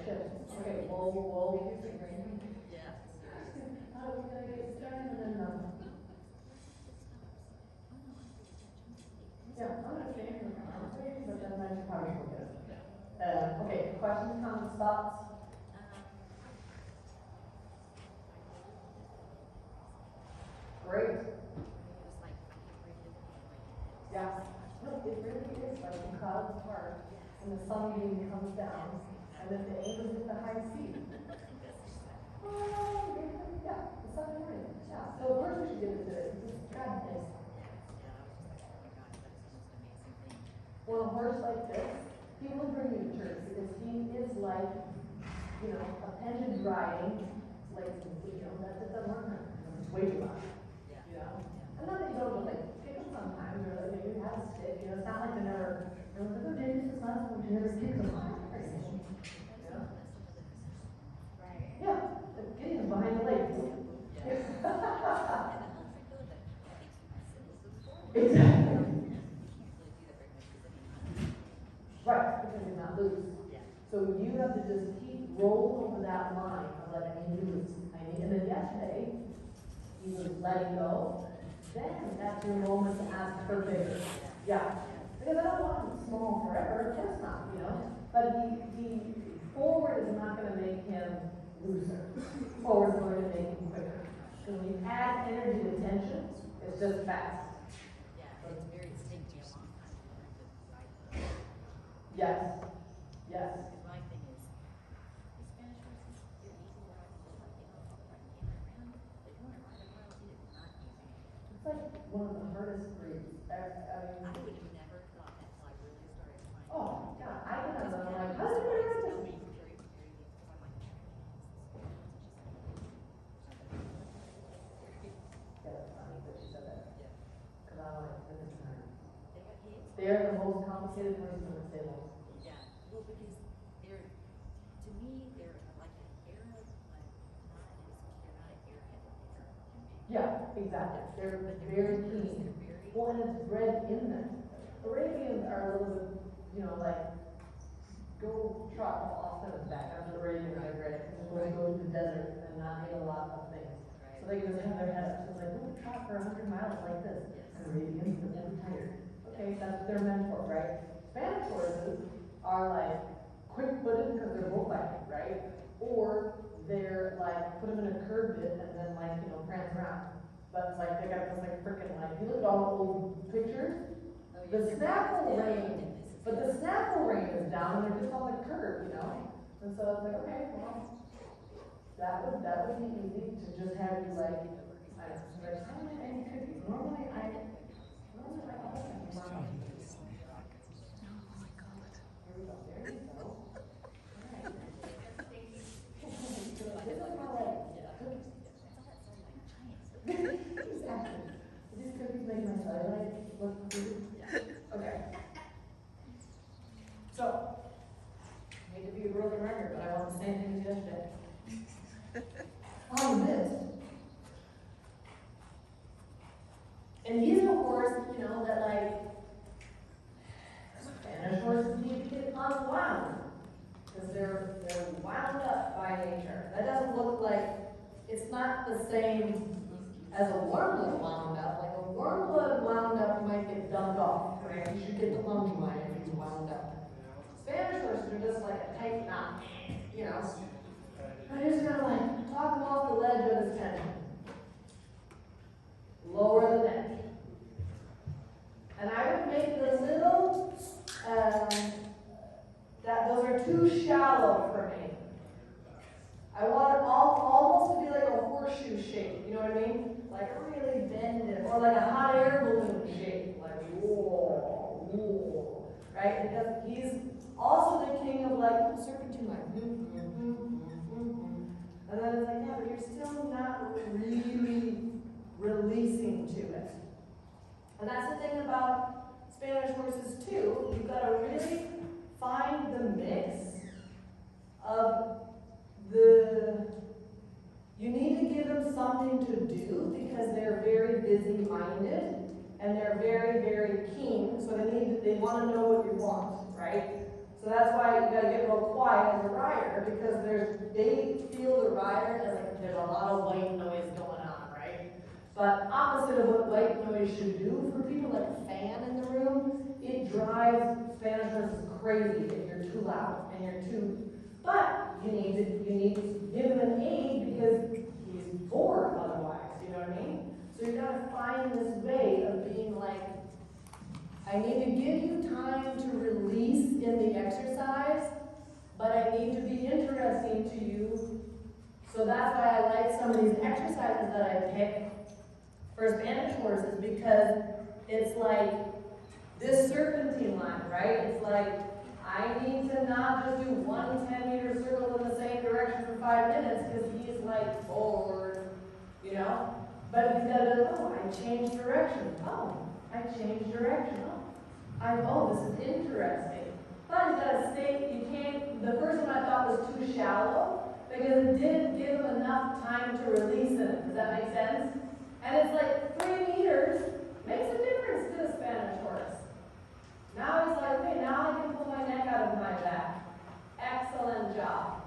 shift. Okay, whoa. Yeah. How are we gonna get started and then, yeah, I'm gonna stay in the conversation, but then I should probably forget it. Okay, questions, comments, thoughts? Great. Yeah. No, it really is like the clouds part and the sunbeam comes down and then the angels hit the high sea. Oh, yeah, the sun and rain. Yeah. So first we should get into it. Just God knows. Well, a horse like this, he will bring you to church because he is like, you know, appendage riding, like, you know, that doesn't work. It's way too much. You know? And not that you don't like kick them sometimes, or like maybe you have a stick, you know, it's not like they're like, oh, Dave, this is not something you never kick them. You know? Yeah, getting them behind the legs. Exactly. Right, because you're not loose. So you have to just keep rolling over that line of like, I need to loose. And then yesterday, he was letting go. Then that's your moment to ask for bigger. Yeah. Because I don't want him small forever, of course not, you know. But the forward is not going to make him looser. Forward is going to make him quicker. So when you add energy to tension, it's just fast. It's very distinctive. Yes. Yes. Because my thing is, the Spanish horses, they're easy to ride, but like, they don't like in and around. But you want to ride a mile, it is not easy. It's like one of the hardest breeds. I would have never thought that until I really started trying. Oh, God, I get on them, I'm like, how did you do this? Yeah, that's funny that you said that. Yeah. Because I want to listen to her. They got kids? They're the most complicated horses in the stable. Yeah. Well, because they're, to me, they're like an Arab, like not as, they're not an airhead, they're Yeah, exactly. They're very keen. Well, and it's bred in them. Arabians are a little bit, you know, like, go trot off to the back. That's what Arabians are great. They're go to the desert and not eat a lot of things. So they can just have their head up. So it's like, oh, trot for 100 miles like this. And Arabians are really tired. Okay, that's what they're meant for, right? Spanish horses are like quick-footed because they're bullfighting, right? Or they're like, put them in a curb bit and then like, you know, prance around. But it's like, they got this like freaking like, you look at all the old pictures, the snaffle rein, but the snaffle rein is down and they're just on the curb, you know? And so it's like, okay, well, that would be easy to just have you like, I don't know, there's so many cookies. Normally I always have mom. Oh my God. Here we go, there you go. Alright. This is my way. Exactly. These cookies make my cellulite look good. Okay. So, I hate to be a broken record, but I want the same thing as yesterday. On this. And he's a horse, you know, that like, Spanish horses need to get unwound. Because they're wound up by nature. That doesn't look like, it's not the same as a warm blood wound up. Like a warm blood wound up, you might get dumped off, right? You should get the lunge line if you wound up. Spanish horses are just like a tight knot, you know? I'm just gonna like talk them off the ledge of this tension. Lower the neck. And I would make the little, those are too shallow for me. I want it almost to be like a horseshoe shape, you know what I mean? Like really bend it, or like a hot air balloon shape, like whoa, whoa, right? Because he's also the king of like serpentine, like and then it's like, yeah, but you're still not really releasing to it. And that's the thing about Spanish horses too. You've got to really find the mix of you need to give them something to do because they're very busy-minded and they're very, very keen. So they want to know what you want, right? So that's why you gotta get real quiet as a rider, because they feel the rider as like, there's a lot of white noise going on, right? But opposite of what white noise should do for people, like a fan in the room, it drives Spanish horses crazy if you're too loud and you're too, but you need to give him an aid because he's bored otherwise, you know what I mean? So you gotta find this way of being like, I need to give you time to release in the exercise, but I need to be interesting to you. So that's why I like some of these exercises that I pick for Spanish horses, because it's like this serpentine line, right? It's like, I need to not just do one 10-meter circle in the same direction for 5 minutes, because he's like bored, you know? But he's got to, oh, I changed direction. Oh, I changed direction. Oh, this is interesting. But he's got to stay, you can't, the first one I thought was too shallow, because it didn't give him enough time to release him. Does that make sense? And it's like 3 meters makes a difference to the Spanish horse. Now he's like, okay, now I can pull my neck out of my back. Excellent job.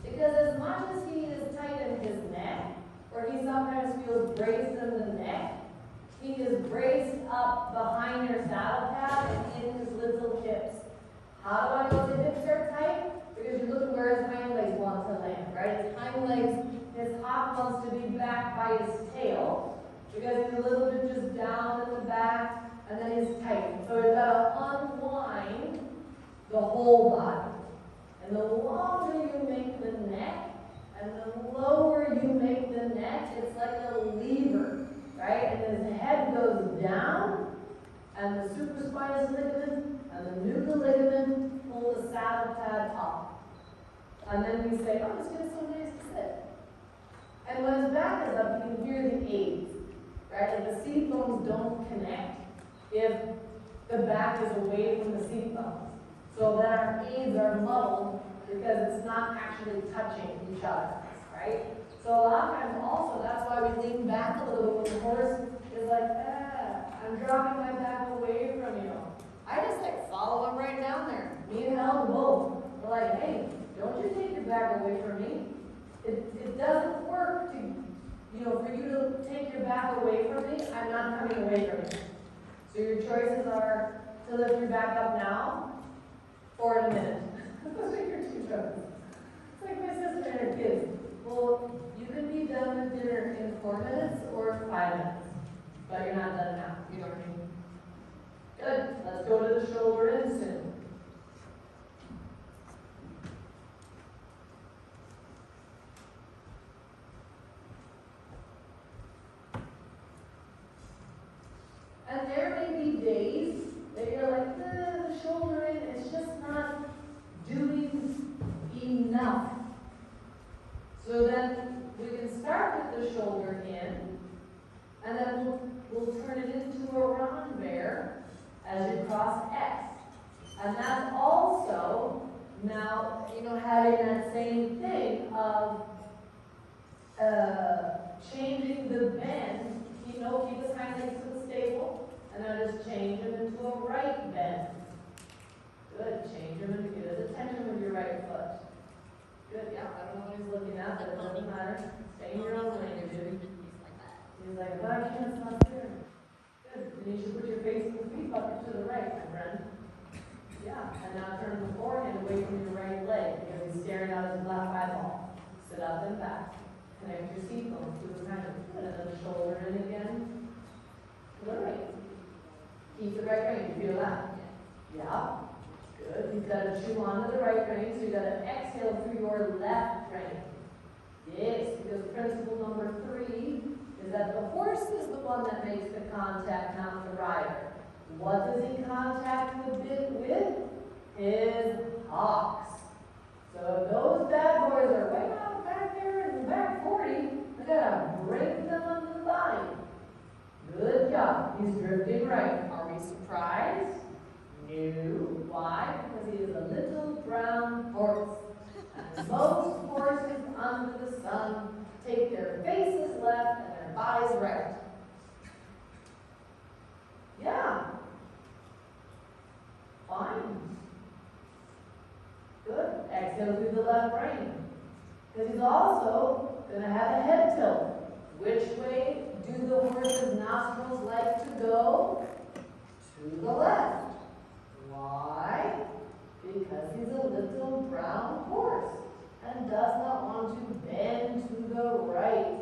Because as much as he is tight in his neck, or he sometimes feels braced in the neck, he is braced up behind your saddle pad and in his little hips. How do I know the hips are tight? Because you look at where his hind legs want to land, right? His hind legs, his hop wants to be back by his tail, because he's a little bit just down in the back, and then he's tight. So we've got to unwind the whole body. And the longer you make the neck, and the lower you make the neck, it's like a lever, right? And his head goes down, and the supraspinous ligament and the nuchal ligament pull the saddle pad up. And then we say, oh, this feels so nice to sit. And when his back is up, you can hear the aids, right? Like the seat bones don't connect if the back is away from the seat bones. So then our aids are muddled because it's not actually touching each other, right? So a lot of times also, that's why we lean back a little bit when the horse is like, I'm dropping my back away from you. I just like follow him right down there. Me and Helen both. We're like, hey, don't you take your back away from me. It doesn't work for you to take your back away from me. I'm not coming away from you. So your choices are to lift your back up now or in a minute. Those are your two choices. It's like my sister and her kids. Well, you can be done with dinner in 4 minutes or 5 minutes, but you're not done now. You know what I mean? Good. Let's go to the shoulder in soon. And there may be days that you're like, the shoulder in is just not doing enough. So then we can start with the shoulder in, and then we'll turn it into a renvers as you cross X. And that's also now, having that same thing of changing the bend. Keep his hind legs to the stable, and now just change him into a right bend. Good. Change him and get his attention with your right foot. Good. Yeah, I don't know what he's looking at, but it doesn't matter. Stay in your own lane, dude. He's like, but I can't, it's not there. Good. Then you should put your face and feet bucket to the right, my friend. Yeah. And now turn the forehand away from your right leg, because he's staring out his left eyeball. Sit up and back. Connect your seat bones to the kind of foot, and then the shoulder in again. To the right. Keep the right rein. You feel that? Yeah. Good. You've got to chew onto the right rein, so you've got to exhale through your left rein. Yes, because principle number 3 is that the horse is the one that makes the contact, not the rider. What does he contact the bit with? His hocks. So if those bad boys are way out back there in the back 40, I gotta break them under the body. Good job. He's drifting right. Are we surprised? No. Why? Because he is a little brown horse. And most horses under the sun take their faces left and their bodies right. Yeah. he'll do the left rein. Because he's also going to have a head tilt. Which way do the horse's nostrils like to go? To the left. Why? Because he's a little brown horse and does not want to bend to the right.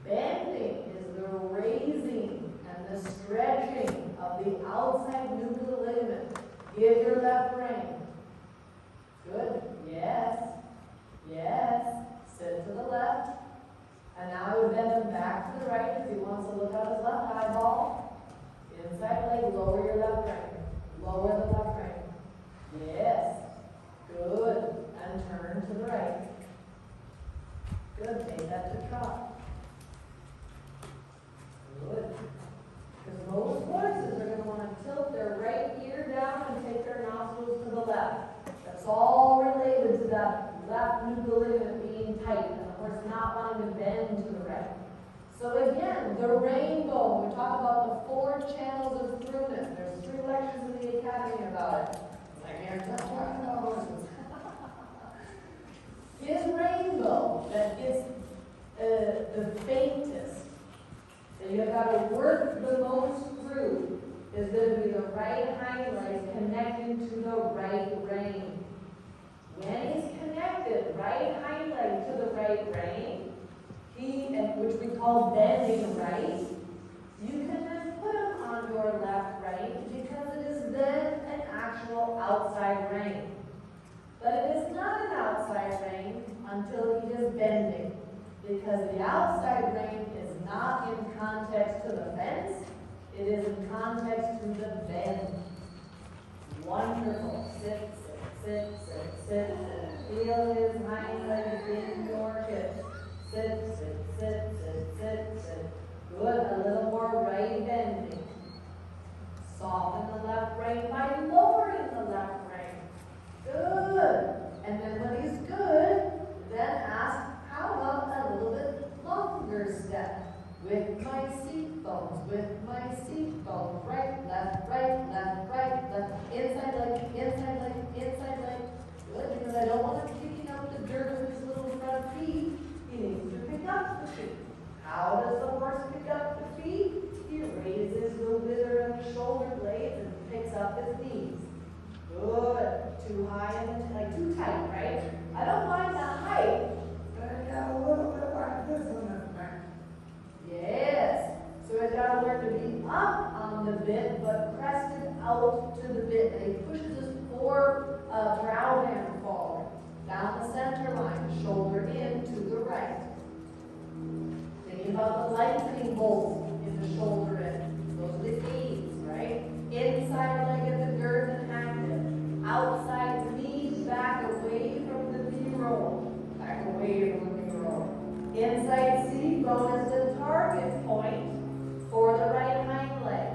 Bending is the raising and the stretching of the outside nuclear ligament. Give your left rein. Good. Yes. Yes. Sit to the left. And now I would bend him back to the right because he wants to look out his left eyeball. Inside leg, lower your left rein. Lower the left rein. Yes. Good. And turn to the right. Good. Take that to trot. Good. Because most horses are going to want to tilt their right ear down and take their nostrils to the left. That's all related to that left nuclear ligament being tight and the horse not wanting to bend to the right. So again, the rainbow, we talk about the 4 channels of throughness. There's 3 lectures in the academy about it. Like, Aaron's not talking about horses. His rainbow that gets the faintest, that you've got to work the most through, is going to be the right hind leg connecting to the right rein. When he's connected, right hind leg to the right rein, which we call bending right, you can then put him on your left rein because it is then an actual outside rein. But it is not an outside rein until he is bending, because the outside rein is not in context to the fence, it is in context to the bend. Wonderful. Sit, sit, sit, sit, sit. Feel his hind legs in your hips. Sit, sit, sit, sit, sit, sit. Good. A little more right bending. Soften the left rein by lowering the left rein. Good. And then when he's good, then ask, how about a little bit longer step? With my seat bones, right, left, left, inside leg, inside leg, inside leg. Good, because I don't want him kicking up the dirt with his little front feet. He needs to pick up the feet. How does the horse pick up the feet? He raises the wither of the shoulder blades and picks up his knees. Good. Too high and like too tight, right? I don't mind the height, but I got a little bit like this one. Yes. So he's got to learn to be up on the bit, but crested out to the bit. And he pushes his brow hand forward, down the center line, shoulder in to the right. Thinking about the lightning bolt in the shoulder in. Those are the E's, right? Inside leg of the girth and active. Outside knees back away from the V-roll. Back away from the V-roll. Inside seat bone is the target point for the right hind leg.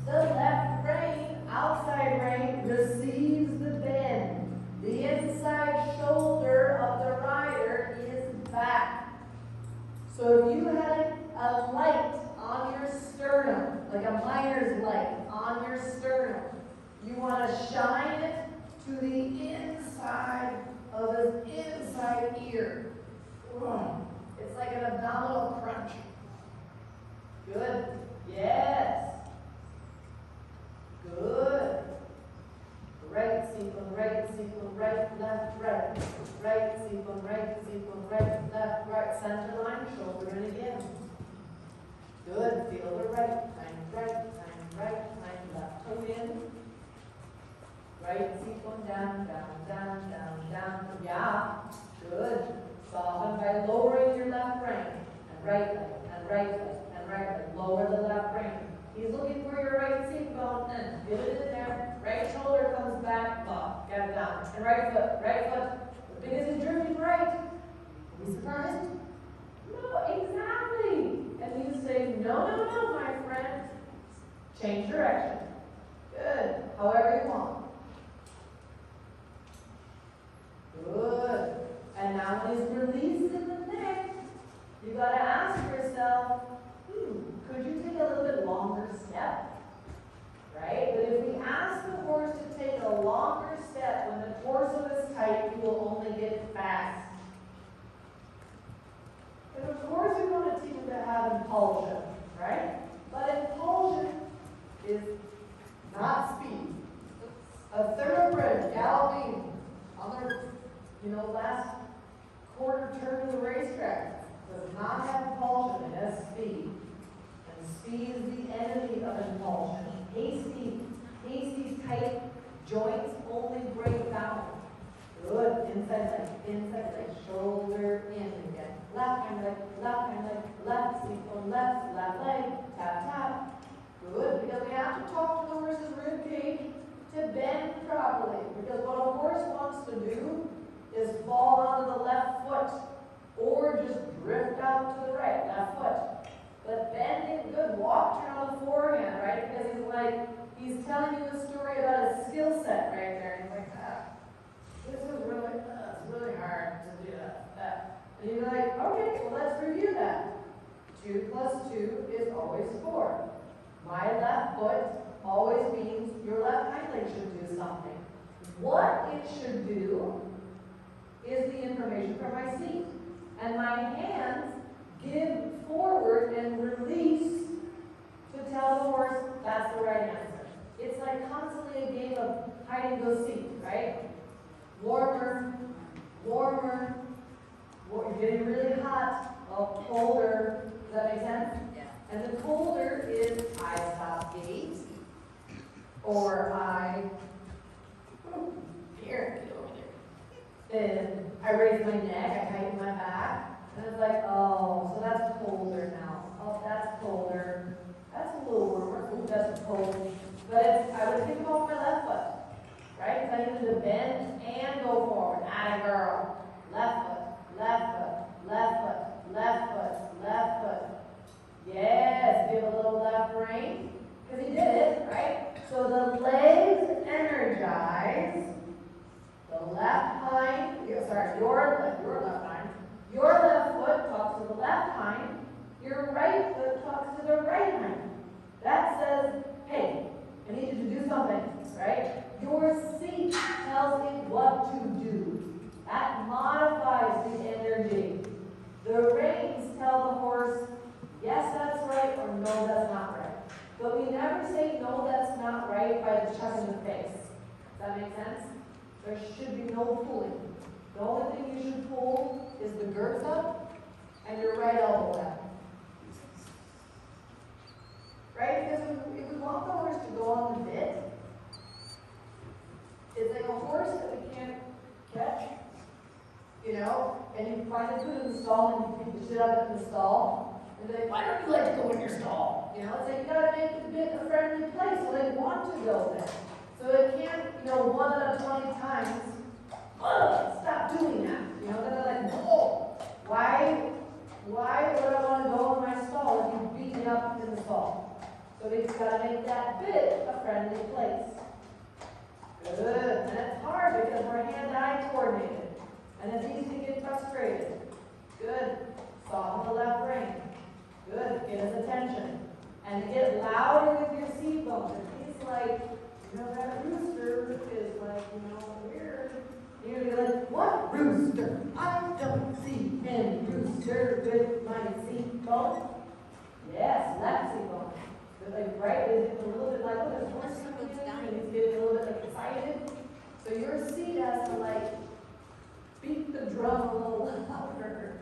The left rein, outside rein, receives the bend. The inside shoulder of the rider is back. So if you had a light on your sternum, like a miner's light on your sternum, you want to shine it to the inside of his inside ear. It's like an abdominal crunch. Good. Yes. Good. Right, sequence, right, left, right. Right, sequence, right, left, right. Center line, shoulder in again. Good. Feel the right, time left. Toe in. Right, sequence, down. Yeah. Good. Soften by lowering your left rein. And right leg, and right leg, and right leg. Lower the left rein. He's looking for your right seat bone, and get it in there. Right shoulder comes back, up, get it down. And right foot. The biggest is drifting right. Are we surprised? No, exactly. And you say, no, my friend. Change direction. Good. However you want. Good. And now when he's released in the neck, you got to ask yourself, could you take a little bit longer step? Right? But if we ask the horse to take a longer step when the torso is tight, he will only get it fast. And of course we want to teach them to have impulsion, right? But impulsion is not speed. A thoroughbred galloping on their, last quarter turn of the racetrack does not have impulsion, it has speed. And speed is the enemy of impulsion. Hasty, tight joints only break down. Good. Inside leg, shoulder in again. Left hand leg, left seat on left leg, tap, tap. Good, because we have to talk to the horse's rib cage to bend properly. Because what a horse wants to do is fall onto the left foot or just drift out to the right, left foot. But bending, good, walk turn on the forehand, right? Because he's telling you a story about his skill set right there. And he's like, this is really, it's really hard to do that. And you're like, okay, well let's review that. 2 + 2 is always 4. My left foot always means your left hind leg should do something. What it should do is the information from my seat. And my hands give forward and release to tell the horse that's the right answer. It's like constantly a game of hide and go seek, right? Warmer, you're getting really hot, well, colder. Does that make sense? Yeah. And the colder is I stop gate, or here, get over there. And I raise my neck, I tighten my back, and it's like, oh, so that's colder now. Oh, that's colder. That's a little warmer. Ooh, that's cold. But I would think about my left foot, right? Because I needed to bend and go forward. Atta girl. Left foot, left foot, left foot, left foot, left foot. Yes, give a little left rein. Because he did it, right? So the legs energize. The left hind, your left hind. Your left foot talks to the left hind. Your right foot talks to the right hind. That says, hey, I need you to do something, right? Your seat tells it what to do. That modifies the energy. The reins tell the horse, yes, that's right, or no, that's not right. But we never say, no, that's not right by the chuck in the face. Does that make sense? There should be no pulling. The only thing you should pull is the girth up and your right elbow down. Right? Because if we want the horse to go on the bit, it's like a horse that we can't catch, and you finally put it in the stall and you pick the shit up in the stall. And they're like, why don't you like to go in your stall? It's like you gotta make the bit a friendly place so they want to go there. So it can't, 1 out of 20 times, stop doing that. Then they're like, whoa, why would I want to go in my stall if you beat me up in the stall? So we've got to make that bit a friendly place. Good. And it's hard because we're hand-eye coordinated. And it's easy to get frustrated. Good. Soften the left rein. Good. Get his attention. And to get louder with your seat bones. If he's like, that rooster is like, weird. You're going to be like, what rooster? I don't see any rooster with my seat bone. Yes, left seat bone. But right, is it a little bit like, there's horse coming in, and he's getting a little bit excited. So your seat has to beat the drum a little louder.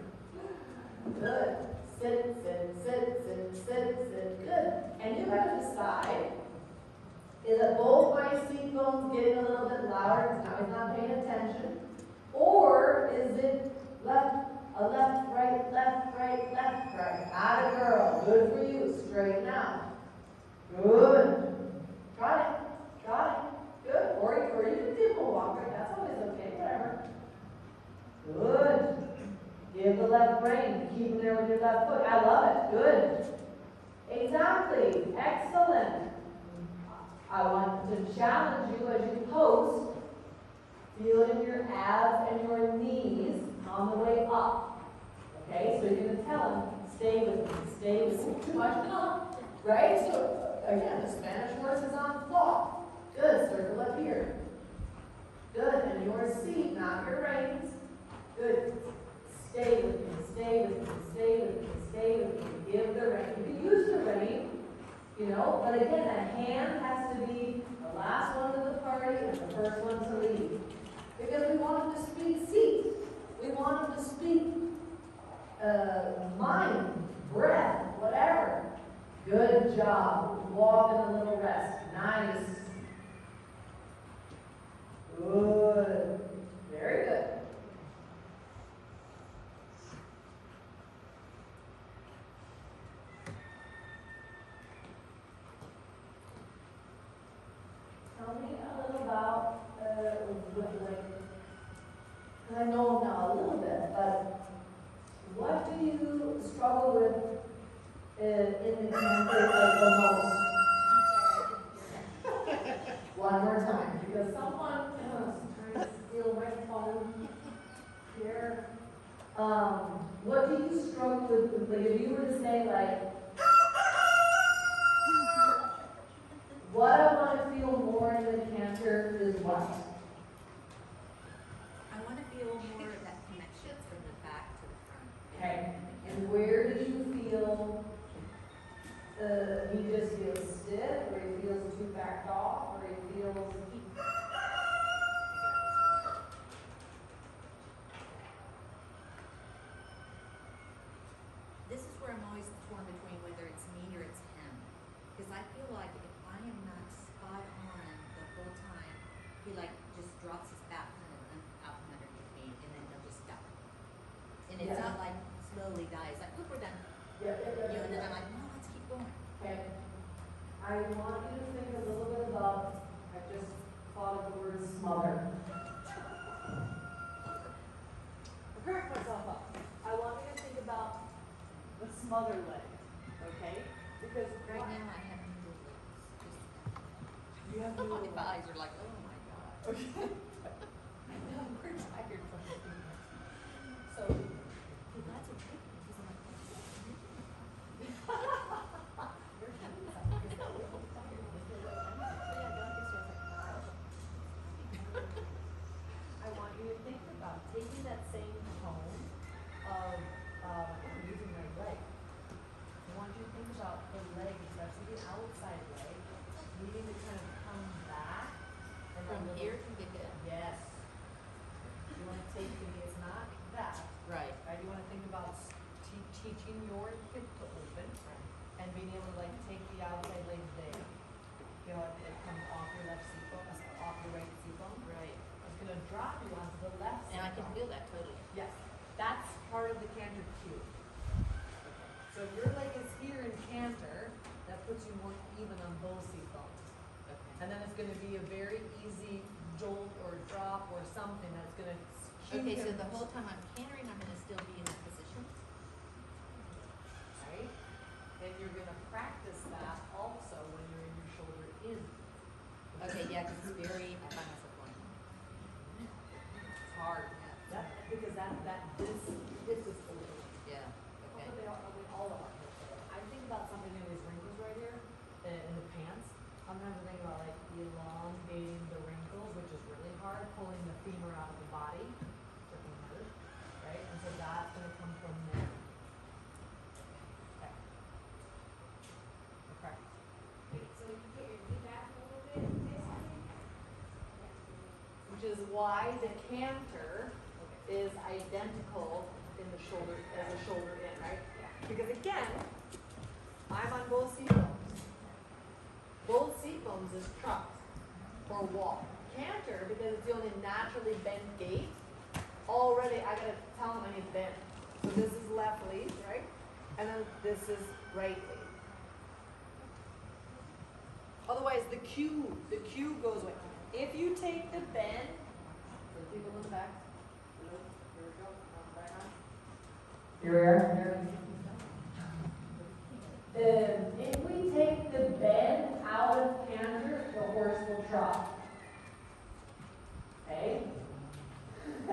Good. Sit. Good. And you have to decide, is that both my seat bones getting a little bit louder because now he's not paying attention? Or is it left, right? Atta girl. Good for you. Straighten out. Good. Got it. Good. Or you can dimple walk, right? That's always okay. Whatever. Good. Give the left rein. Keep him there with your left foot. I love it. Good. Exactly. Excellent. I want to challenge you as you post. Feel it in your abs and your knees on the way up. Okay? So you're going to tell him, stay with me. Too much? No. Right? So, again, the Spanish horse is on flop. Good. Circle up here. Good. And your seat, not your reins, first one to leave. Because we want him to speak seat. We want him to speak mind, breath, whatever. Good job. Walk in a little rest. Nice. Good. Very good. Tell me a little about, because I know now a little bit, but what do you struggle with in the camper the most? One more time, because someone is trying to steal my phone here. What do you struggle with? Like, if you were to say, like, what I want to feel more in the canter is what? I want to feel more of that connection from the back to the front. Okay. And where do you feel he just feels stiff, or he feels too backed off, or he feels... This is where I'm always torn between whether it's me or it's him. Because I feel like if I am not spot on the whole time, he like just drops his back kind of out from underneath me, and then he'll just stop. And it's not like slowly dies, like, look, we're done. Yeah. You know, and then I'm like, no, let's keep going. Okay. I want you to think a little bit about, I just thought of the word smother. Crack myself up. I want you to think about the smother leg, okay? Because Right now I have no legs. you have Just no my eyes are like, oh my god. Okay. I'm pretty tired from this. So Well, that's okay because I'm like, you're having fun because now we're both tired. Yeah, God gets you like, I want you to think about taking that same tone of using my leg. I want you to think about the leg, especially the outside leg, needing to kind of come back. And from then here to the hip. Yes. You want to take it's not that. Right. Right? You want to think about teaching your hip to open and being able to like take the outside leg there. You know, it comes off your left seat bone, off your right seat bone. Right. It's going to drop you onto the left And I seat can bone. feel that totally. Yes. That's part of the canter cue. So if your leg is here in canter, that puts you more even on both seat bones. Okay. And then it's going to be a very easy jolt or drop or something that's going to cue Okay, so him. the whole time I'm cantering, I'm gonna still be in that position. Right? And you're going to practice that also when you're in your shoulder in. Okay, yeah, because it's very, I find myself going. It's hard. That, because this is over. Yeah, okay. All of our hips are. I think about something in these wrinkles right here, in the pants. Sometimes I think about like elongating the wrinkles, which is really hard, pulling the femur out of the body, the femur, right? And so that's going to come from there. Okay. Okay. So you put your knee back a little bit, basically? Which is why the canter is identical in the shoulder as a shoulder in, right? Because again, I'm on both seat bones. Both seat bones is trucked or walk. Canter, because it's the only naturally bent gait, already I gotta tell him I need to bend. So this is left lead, right? And then this is right lead. Otherwise the cue goes away. If you take the bend, for the people in the back, look, here we go, back on. Here we are. If we take the bend out of canter, the horse will trot. Okay? I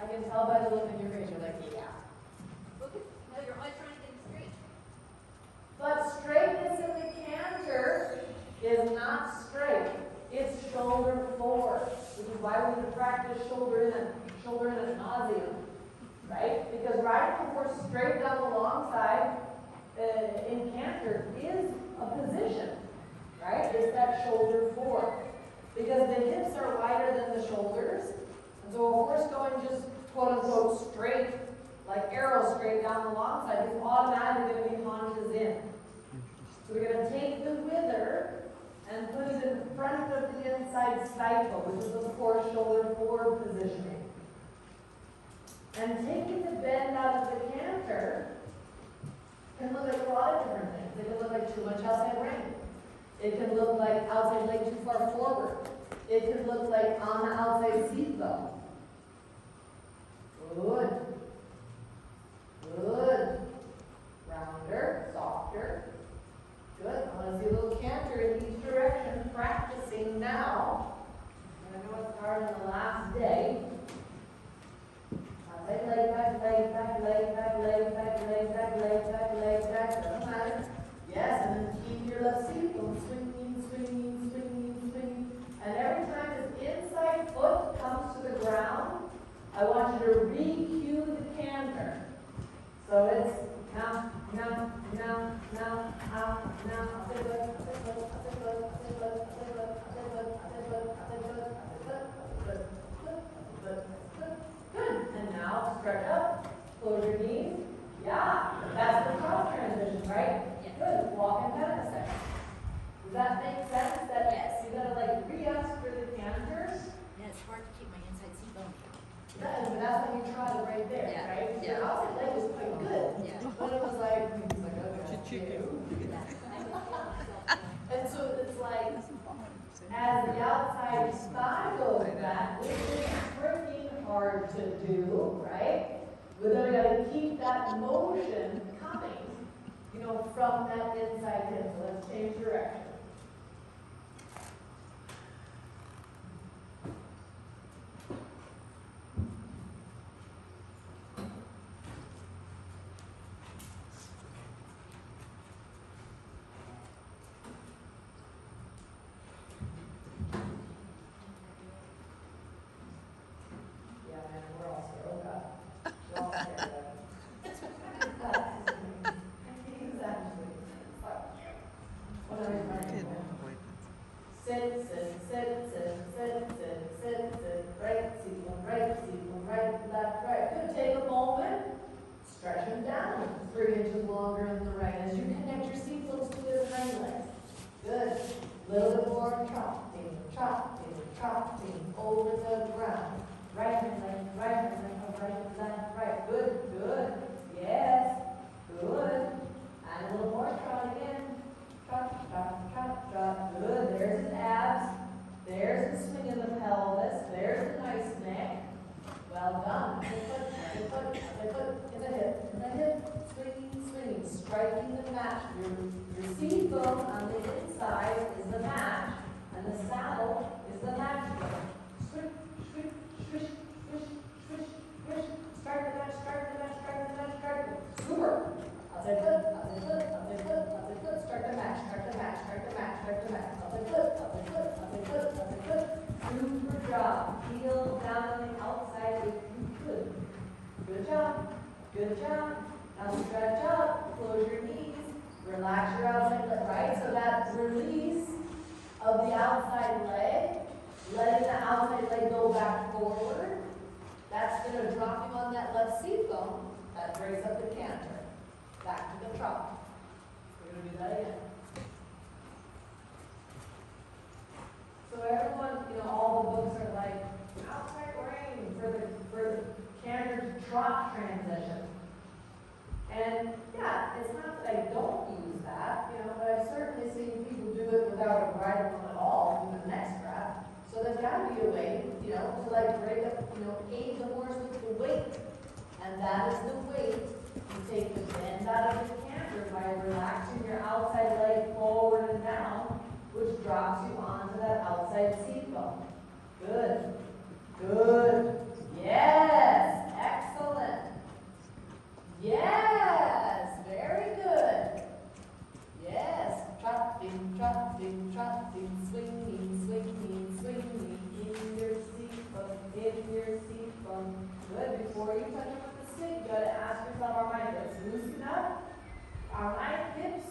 can tell by the look in your face, you're like, yeah. Look at, no, you're always trying to get it straight. But straightness in the canter is not straight. It's shoulder forward, which is why we practice shoulder in ad nauseum, right? Because riding the horse straight down the long side in canter is a position, right? It's that shoulder forward. Because the hips outside, it's automatically going to be haunches in. So we're going to take the wither and put it in front of the inside stifle, which is of course shoulder forward positioning. And taking the bend out of the canter can look like a lot of different things. It can look like too much outside rein. It can look like outside leg too far forward. It can look like on the outside seat bone. Good. Good. Rounder, softer. Good. I want to see a little canter in each direction. Practicing now. I know it's hard on the last day. Outside leg, back leg, back leg, back leg, back leg, back leg, back leg, back. Doesn't matter. Yes, and then keep your left seat bone swinging, swinging, swinging, swinging. And every time this inside foot comes to the ground, I want you to re-cue the canter. So it's now, now, now, now, now, now, good. And now stretch up, close your knees. Yeah, that's the top transition, right? Yeah. Good. Walk and pivot a second. Does that make sense? That Yes. you gotta like re-up for the canters? Yeah, it's hard to keep my inside seat bone. But that's when you try it right there, Yeah, right? yeah. Your outside leg was quite good. Yeah. But it was like, okay. And so it's like, as the outside thigh goes back, which is pretty hard to do, right? But then we gotta keep that motion coming, you know, from that inside hip. So let's change direction. Yeah, man, we're all scared. Oh, God. We're all scared of that. Exactly. What are we running for? Sit, sit, sit, sit, sit, sit, sit, sit. Right, seat one right, left, right. Good. Take a moment. Stretch them down 3 inches longer in the right as you connect your seat bones to the hind legs. Good. Little bit more trotting, trotting, trotting over the ground. Right hand leg, right, left, right. Good, good. Yes. Good. And a little more trot again. Trot, trot, trot, trot. Good. There's his abs. There's the swing of the pelvis. There's the nice neck. Well done. Good foot, in the hip, swinging, swinging, striking the match. Your seat bone on the inside is the match, and the saddle is the match bone. Swish, swish, swish, swish, swish, swish. Start the match, start the match, start the match, start the super. Outside foot, outside foot, outside foot, outside foot. Start the match, start the match, start the match, start the match. Outside foot, outside foot, outside foot, outside foot. Super job. Heel down on the outside if you could. Good job. Good job. Now stretch up. Close your knees. Relax your outside leg, right? So that release of the outside leg, letting the outside leg go back forward, that's going to drop you on that left seat bone. That breaks up the canter. Back to the trot. We're going to do that again. So everyone, you know, all the books are like, outside rein for the canter to trot transition. And yeah, it's not that I don't use that, you know, but I've certainly seen people do it without a bridle on at all, do the neck strap. So there's got to be a way, you know, to like break up, you know, aid the horse with the weight. And that is the weight. You take the bend out of the canter by relaxing your outside leg forward and down, which drops you onto that outside seat bone. Good. Good. Yes. Excellent. Yes. Very good. Yes. Trotting, trotting, trotting, swinging, swinging, swinging in your seat bone, in your seat bone. Good. Before you touch it with the stick, you gotta ask yourself, are my hips loosen up? Are my hips,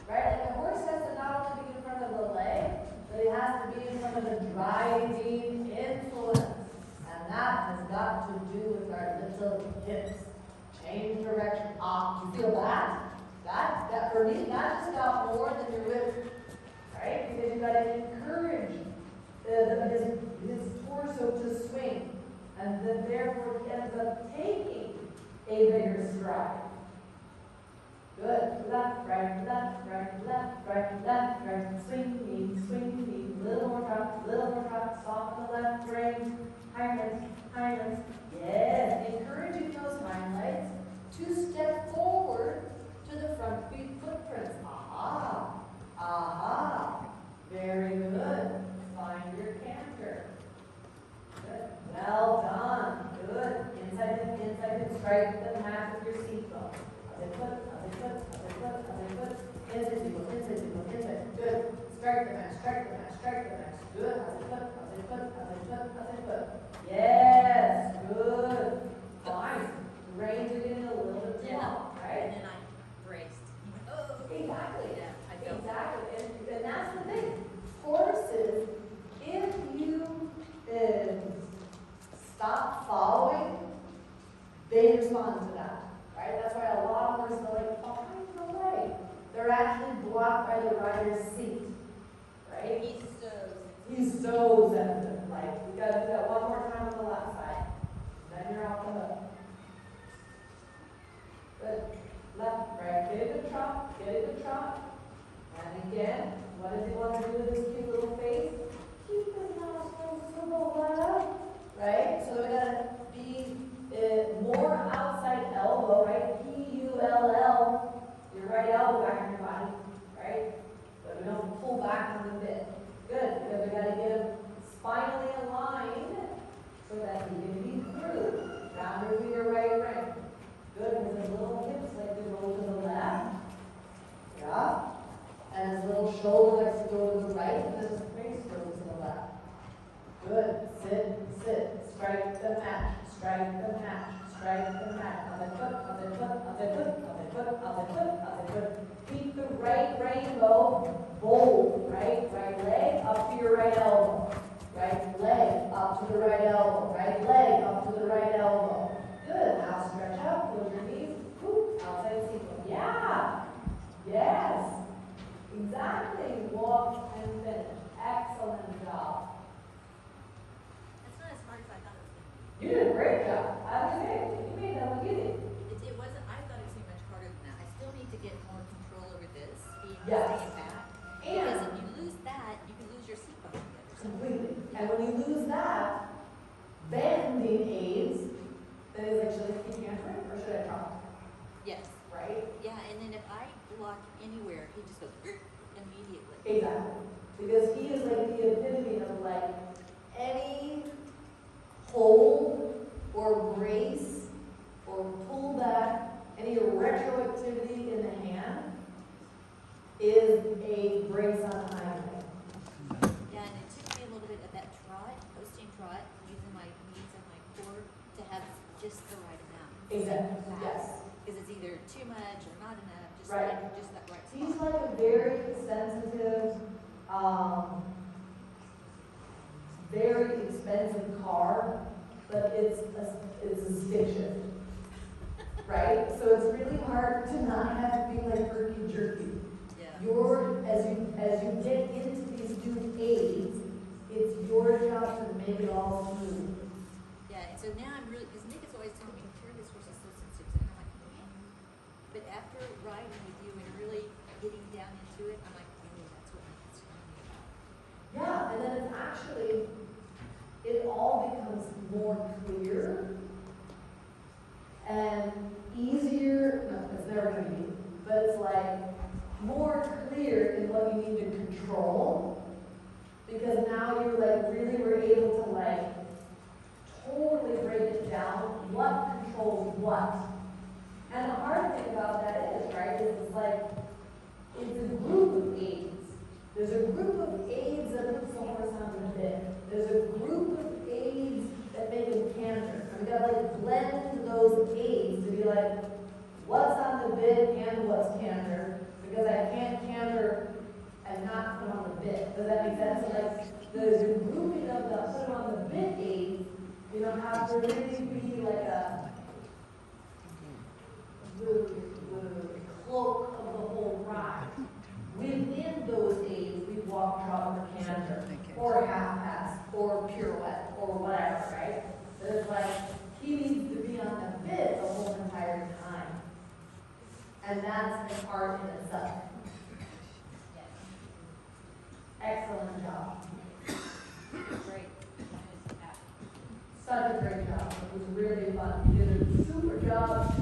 right? Like the horse has to not only be in front of the leg, but it has to be in front of the driving influence. And that has got to do with our little hips. Change direction, off to Feel that? That for me, that just got more than your whip, right? Because you gotta encourage his torso to swing. And then therefore he ends up taking a bigger stride. Good. Left, right, left, right, left, right, left, right. Swing me. Little more drop. Soften the left rein. Highlands. Yes. Encouraging those hind legs to step forward to the front feet footprints. Aha. Very good. Find your canter. Good. Well done. Good. Inside hip, strike the mat with your seatbelt. Inside. Good. Strike the match. Good. Yes. Good. Fine. Reins are getting a little bit long, right? And then I braced. Oh. Exactly. Yeah, I felt Exactly. And that's the thing. Horses, if you stop following, they respond to that, right? That's why a lot of horses are like, behind the leg. They're actually blocked by the rider's seat, right? He's so sensitive. Like, we gotta do that one more time on the left side. Then you're off the hook. Good. Left, right. Get a good trot. And again, what does he want to do with his cute little face? Keep his nostrils swivel up, right? So we gotta be more outside elbow, right? P-U-L-L. Your right elbow back in your body, right? But we don't pull back on the bit. Good, because we gotta get him spinally aligned so that he can be through. Round through your right ring. Good, with his little hips like to go to the left. Yeah. And his little shoulder likes to go to the right, and then his face goes to the left. Good. Sit. Strike the match. Keep the right rainbow bold. Right leg up to your right elbow. Right leg up to the right elbow. Right leg up to the right elbow. Good. Now stretch out. Close your knees. Whoop. Outside sequence. Yeah. Yes. Exactly. Walk and finish. Excellent job. That's not as hard as I thought it was going to be. You did a great job. I was saying, you made that look easy. It wasn't, I thought it was going to be much harder than that. I still need to get more control over this, being Yes. staying back. Because if you lose that, you can lose your seatbelt on the other side. Completely. And when you lose that, bending aids, then it's like, should I keep cantering or should I drop? Yes. Right? Yeah, and then if I block anywhere, he just goes immediately. Exactly. Because he is like the epitome of like any hold or brace or pull back, any retroactivity in the hand is a brace on the hind leg. Yeah, and it took me a little bit of that trot, posting trot, using my knees and my core to have just the right amount. Exactly. Yes. Because it's either too much or not enough, just Right. just that right He's spot. like a very sensitive, very expensive car, but it's a stick shift, right? So it's really hard to not have to be like herky jerky. Yeah. As you get into these new aids, it's your job to make it all smooth. Yeah, and so now I'm really, because Nick is always telling me, Terry, this horse is so sensitive, and I'm like, man. But after riding with you and really getting down into it, I'm like, oh, that's what Nick is telling me about. Yeah, and then it's actually, it all becomes more clear and easier. No, it's never going to be, but it's like more clear in what you need to control, because now you like really were able to like totally break it down, what controls what. And the hard thing about that is, right, is it's like, it's a group of aids. There's a group of aids that puts the horse on the bit. There's a group of aids that make him canter. And we gotta like blend those aids to be like, what's on the bit and what's canter, because I can't canter and not put on the bit. Does that make sense? So like, there's a grouping of the put on the bit aids, you don't have to really be like a within those days, we walk, trot, or canter, or half pass, or pirouette, or whatever, right? So it's like, he needs to be on the bit the whole entire time. And that's an art in itself. Excellent job. Great. Such a great job. It was really fun. You did a super job